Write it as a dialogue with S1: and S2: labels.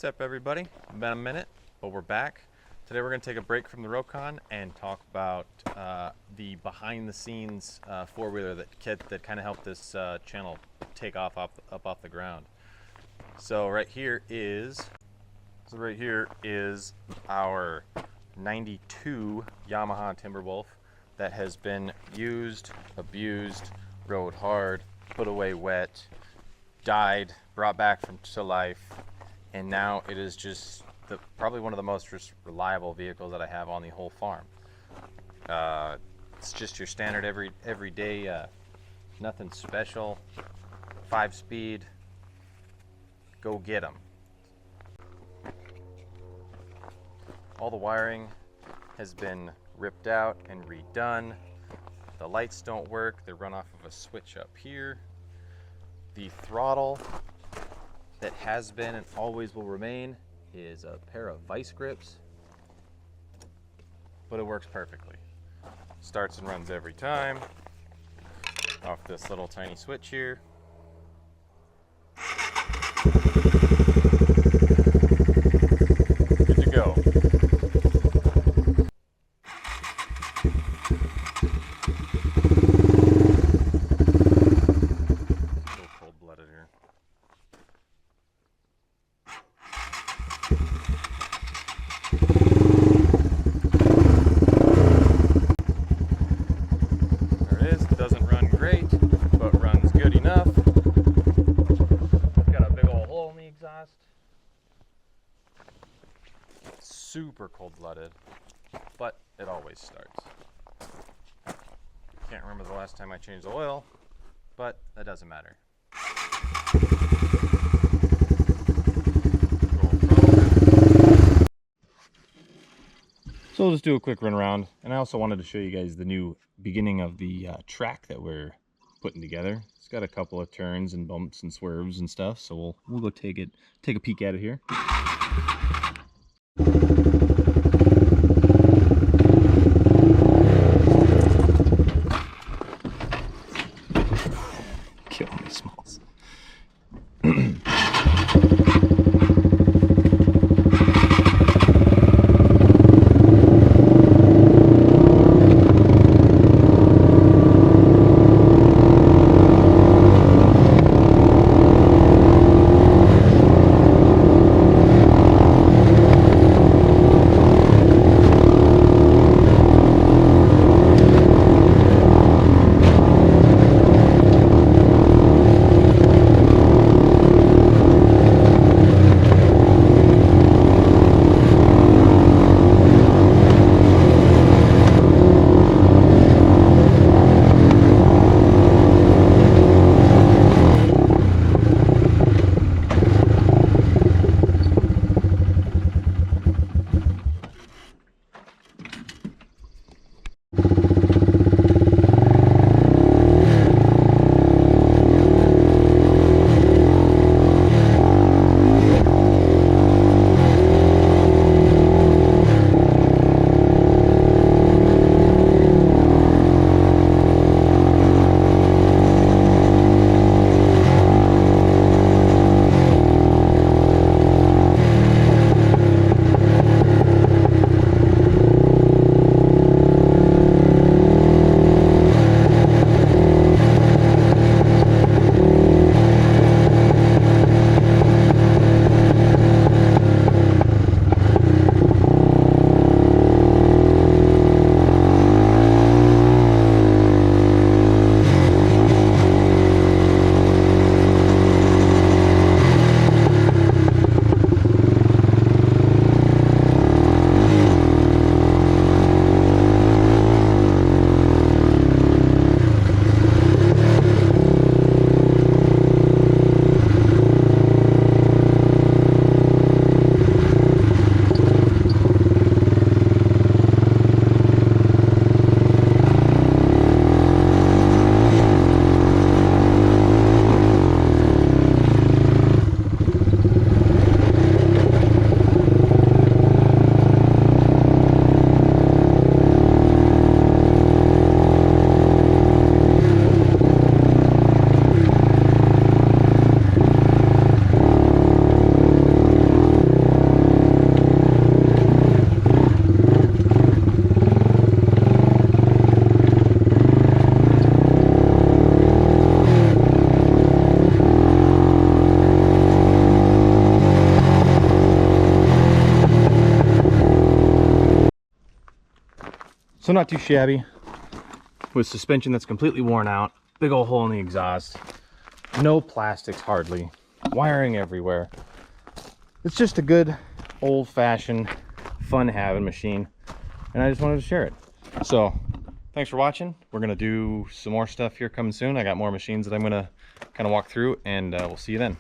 S1: What's up, everybody? Been a minute, but we're back. Today we're going to take a break from the Rokon and talk about the behind-the-scenes four-wheeler that kind of helped this channel take off up off the ground. So right here is our '92 Yamaha Timberwolf that has been used, abused, rode hard, put away wet, died, brought back to life, and now it is just probably one of the most reliable vehicles that I have on the whole farm. It's just your standard everyday, nothing special, 5-speed, go get them. All the wiring has been ripped out and redone. The lights don't work, they run off of a switch up here. The throttle that has been and always will remain is a pair of vice grips, but it works perfectly. Starts and runs every time off this little tiny switch here. Good to go. A little cold-blooded here. Doesn't run great, but runs good enough. Got a big old hole in the exhaust. Super cold-blooded, but it always starts. Can't remember the last time I changed the oil, but that doesn't matter. So we'll just do a quick run around, and I also wanted to show you guys the new beginning of the track that we're putting together. It's got a couple of turns and bumps and swerves and stuff, so we'll go take a peek at it here. Killing me, Smalls. So not too shabby, with suspension that's completely worn out, big old hole in the exhaust, no plastics hardly, wiring everywhere. It's just a good old-fashioned fun having machine, and I just wanted to share it. So thanks for watching. We're gonna do some more stuff here coming soon. I got more machines that I'm gonna kind of walk through, and we'll see you then.